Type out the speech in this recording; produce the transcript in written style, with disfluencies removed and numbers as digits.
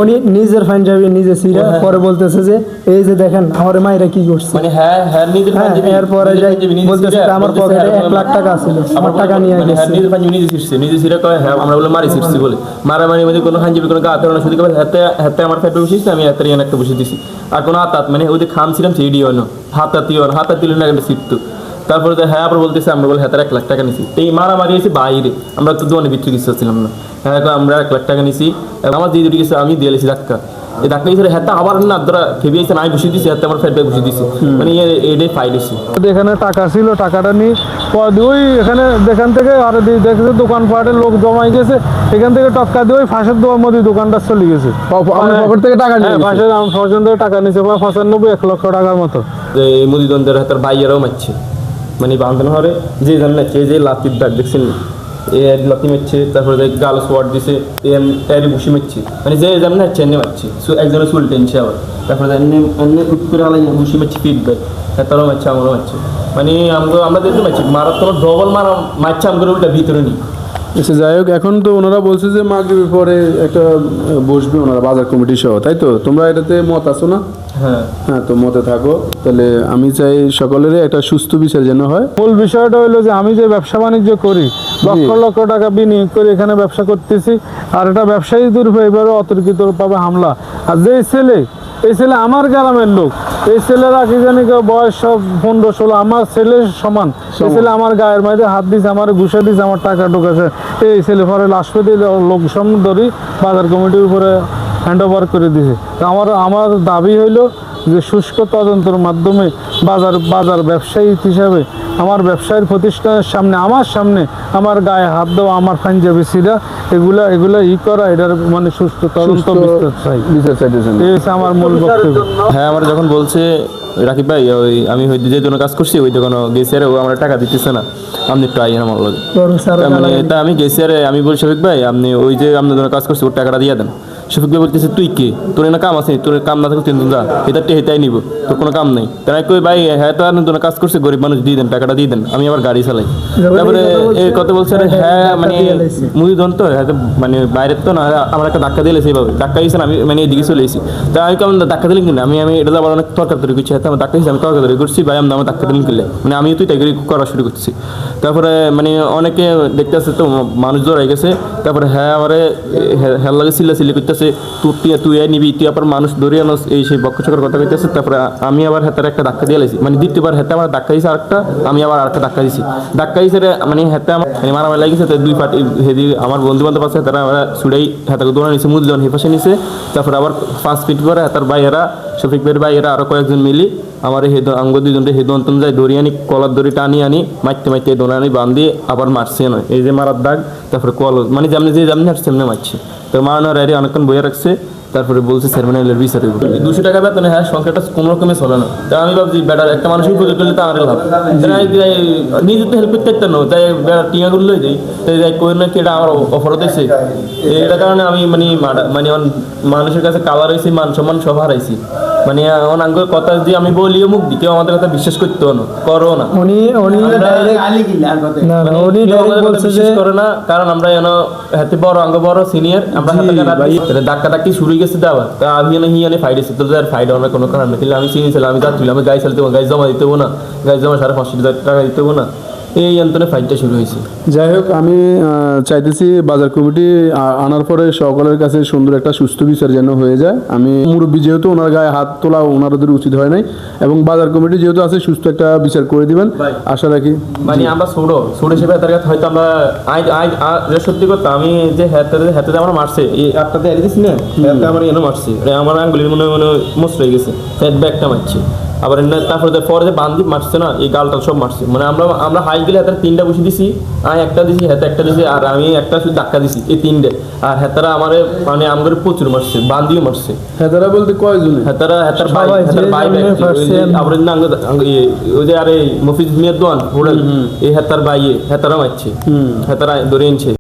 উনি নিজের পাঞ্জাবি নিজে ছিঁড়া পরে বলতেছে যে এই যে দেখেন আমার মায়েরা কি করছে, মানে হ্যাঁ নিজের পাঞ্জাবি এরপরে যাই বলতেছে আমার পকেটে 1 লাখ টাকা ছিল, আমার টাকা নিয়ে মানে গেছে। নিজের পাঞ্জাবি নিজে ছিঁড়ে কয় হ্যাঁ আমরা বলে মারি ছিঁড়ছি বলে মারামারি মধ্যে কোনো পাঞ্জাবি কোনো গা হাতে শুধু কবে হাতে আমার ফেটে বসেছি, আমি হাতের ইয়ান একটা বসে দিছি আর কোনো হাত মানে ওই যে খাম ছিলাম সেইটি হয় না হাতাতিও না একটা ছিটতো। তারপরে হ্যাঁ আবার বলতেছে আমরা বলে হাতের 1 লাখ টাকা নিছি। এই মারামারি হয়েছে বাইরে, আমরা তো দোকানে বিক্রি কিছু ছিলাম না। হ্যাঁ আমরা 1 লাখ টাকা নিছি, আমার দিয়ে দুটি কিছু আমি দিয়ে লেছি ধাক্কা। এই ধাক্কা হিসেবে হাতে আবার না ধরা ফেবিয়েছে আমি বসে দিছি, হাতে আমার ফেটে বসে দিছি, মানে এটাই ফাইল হয়েছে। এখানে টাকা ছিল, টাকাটা নিয়ে ওই এখানে এখান থেকে আর দেখছে দোকানপাটের লোক জমাই গেছে, এখান থেকে টক্কা দিয়ে ওই ফাঁসের দোয়ার মধ্যে দোকানটা চলে গেছে। পকেট থেকে টাকা নিয়ে ফাঁসের ফসল থেকে টাকা নিয়েছে 95 লক্ষ টাকার মতো। এই মুদিদন্দের হাতের বাইয়েরাও মারছে, মানে বান্ধন হরে যে জান না যে লাতির দাগ দেখছেন এ লাতি মারছে, তারপরে গাল সোয়াট দিছে এর বসে মারছে, মানে যে জান না চেন্নে মারছে একজনের চুল টেনছে আবার, তারপরে এমনি উঠ করে আলাই বসে মারছে পিট দেয়, তারাও মারছে আমারও মারছে, মানে আমরা দেখতে পাচ্ছি মারার তো ডবল মারছে আমাদের উল্টা ভিতরে নি। আচ্ছা যাই হোক, এখন তো ওনারা বলছে যে মাগরিবের পরে একটা বসবে ওনারা বাজার কমিটি সহ, তাই তো? তোমরা এটাতে মত আছো না? হ্যাঁ হ্যাঁ, তো মতে থাকো। তাহলে আমি চাই সকলের একটা সুস্থ বিচার যেন হয়। মূল বিষয়টা হলো যে আমি যে ব্যবসা বাণিজ্য করি, লক্ষ লক্ষ টাকা বিনিয়োগ করে এখানে ব্যবসা করতেছি, আর এটা ব্যবসায়ীদের উপর এবারে অতর্কিতভাবে হামলা। আর যে এই ছেলে আমার গ্রামের লোক, এই ছেলেরা কি জানি বয়স সব 15-16 আমার ছেলের সমান, এই ছেলে আমার গায়ের মধ্যে হাত দিছে, আমার ঘুষে দিছে, আমার টাকা ঢুকেছে। এই ছেলে পরে লাশ পেতে লোক সামনে ধরি বাজার কমিটির উপরে হ্যান্ড ওভার করে দিছে। আমার দাবি হইলো যে শুষ্ক তদন্তের মাধ্যমে বাজার ব্যবসায়ী হিসাবে আমার ব্যবসায়ীর প্রতিষ্ঠানের সামনে আমার গায়ে হাত দেওয়া, আমার পাঞ্জাবি ছিঁড়া, এগুলা করা, এটার মানে সুস্থ তদন্ত বিচার চাইতেছেন? এই হচ্ছে আমার মূল বক্তব্য। হ্যাঁ আমার যখন বলছে রাকিব ভাই ওই আমি যে জন্য কাজ করছি ওই দোকানে গেছি, আর ও আমার টাকা দিতেছে না, আপনি একটু আইয়েন আমার লগে। মানে তা আমি গেছি, আর আমি বলি শফিক ভাই আপনি ওই যে আপনার জন্য কাজ করছি ওর টাকাটা দিয়ে দেন। শফিক ভাই বলতেছে তুই কে, তোর না কাম আছে, তোর কাম না থাকলে তুই যা, এটা হেতাই নিব, তোর কোনো কাম নেই। তাই কই ভাই হ্যাঁ তো আপনার জন্য কাজ করছে, গরিব মানুষ দিয়ে দেন, টাকাটা দিয়ে দেন, আমি আবার গাড়ি চালাই। তারপরে এই কথা বলছে হ্যাঁ মানে মুদিদন তো হয়তো মানে বাইরের তো না, আমার একটা ধাক্কা দিলে সেইভাবে ধাক্কা দিয়েছেন, আমি মানে এদিকে চলে এসেছি। তা আমি কেমন ধাক্কা দিলেন কিনা, আমি এটা আবার অনেক তর্কাতরি করছি, হয়তো আমার ধাক্কা দিয়েছি, আমি তর্কাতরি করছি ভাই আমার ধাক্কা দিলেন কিনলে, মানে আমি তুই তাই করা শুরু করছি। তারপরে মানে অনেকে দেখতে আসছে তো মানুষ জড়াই গেছে, তারপরে হ্যাঁ আমার হ্যাঁ লাগে চিল্লাচিল্লি করতেছে, তুই নিবি, তুই আবার মানুষ ধরিয়ে আনোস, এই সেই বক্ষ চক্কর কথা কইতেছে। তারপরে আমি আবার হাতের একটা ধাক্কা দিয়ে লাইছি, মানে দ্বিতীয়বার হাতে আমার ধাক্কা দিয়েছে আরেকটা, আমি আবার আরেকটা ধাক্কা দিয়েছি। ধাক্কা দিয়েছে মানে হাতে আমার মানে মারামারি লাগিয়েছে, দুই পার্টি হেদি আমার বন্ধু বান্ধব আছে, তারা আমরা ছুড়াই হাতাকে দৌড়া নিছে, মুদিদন হেপাশে নিছে। তারপরে আবার 5 ফিট পরে হাতার ভাইয়েরা, শফিক ভাইয়ের ভাইয়েরা আরো কয়েকজন মিলি আমার আঙ্গ দুইজনটা হেদু অন্তন যায় দড়ি আনি, কলার দড়ি টানি আনি মারতে দোনা আনি বান্ধি আবার মারছে না, এই যে মারার দাগ। তারপরে কল মানে যেমনি হাঁটছে সেমনি মারছে, তো মারানোর আরে অনেকক্ষণ বইয়ে রাখছে। তারপরে বলছে সেরমোনিয়ালের বিচার 200 টাকা বেতনে, হ্যাঁ সংখ্যাটা কোনো রকমে চলে না। তাই আমি ভাবছি বেটার একটা মানুষের উপযোগ করলে তো আমার লাভ, নিজে তো হেল্প করতে পারতাম না, তাই বেটার টিয়াগুলো লই যাই, তাই যাই কই না কি এটা আমার অফারও দিয়েছে। এটার কারণে আমি মানে মানুষের কাছে কালার হয়েছি, মান সম্মান সব হারাইছি। মানে অনাঙ্গের কথা দিয়ে আমি বলিও মুখ দিই, কেউ আমাদের কথা বিশ্বাস করতে না, করো না, বিশ্বাস করে না, কারণ আমরা হাতে বড় আঙ্গ বড় সিনিয়র, আমরা ধাক্কা ধাক্কি শুরু গেছে দেওয়া, তা আমি হিয়ানে ফাইডেছি, তো ফাইড আমার কোনো কারণ নেই। আমি চিনিছিলাম, আমি যাচ্ছিলাম, আমি গাড়ি চালাতে গাড়ি জমা দিতে না, গাড়ি জমা 550 টাকা দিতে না, এই অন্তরে ফাইটটা শুরু হয়েছে। যাই হোক, আমি চাইতেছি বাজার কমিটি আনার পরে সকলের কাছে সুন্দর একটা সুস্থ বিচার যেন হয়ে যায়। আমি মুরব্বী যেহেতু, ওনার গায়ে হাত তোলা ওনাদের উচিত হয় নাই, এবং বাজার কমিটি যেহেতু আছে সুস্থ একটা বিচার করে দিবেন আশা রাখি। মানে আমরা ছোট হিসেবে তার কাছে হয়তো আমরা সত্যি কথা, আমি যে হাতে আমার মারছে এই আটটাতে এড়ে দিচ্ছি না, হাতে আমার এনে মারছি, আমার আঙ্গুলির মনে মোস্ট হয়ে গেছে, ব্যাগটা মারছি আবার। তারপরে পরে যে বান্ধি মারছে না, এই গালটা সব মারছে, মানে আমরা হাই গেলে হাতের 3টা বসে দিছি, আমি একটা দিছি, হাতে একটা দিছি, আর আমি একটা শুধু ধাক্কা দিছি, এই 3টে। আর হেতারা আমার মানে আমাদের প্রচুর মারছে, বান্ধিও মারছে। হেতারা বলতে কয়জন? হেতার ভাই আবার ওই যে আরে মফিজ মিয়ার দোয়ান হোটেল, এই হেতার ভাই হেতারা মারছে, হেতারা ধরে এনেছে।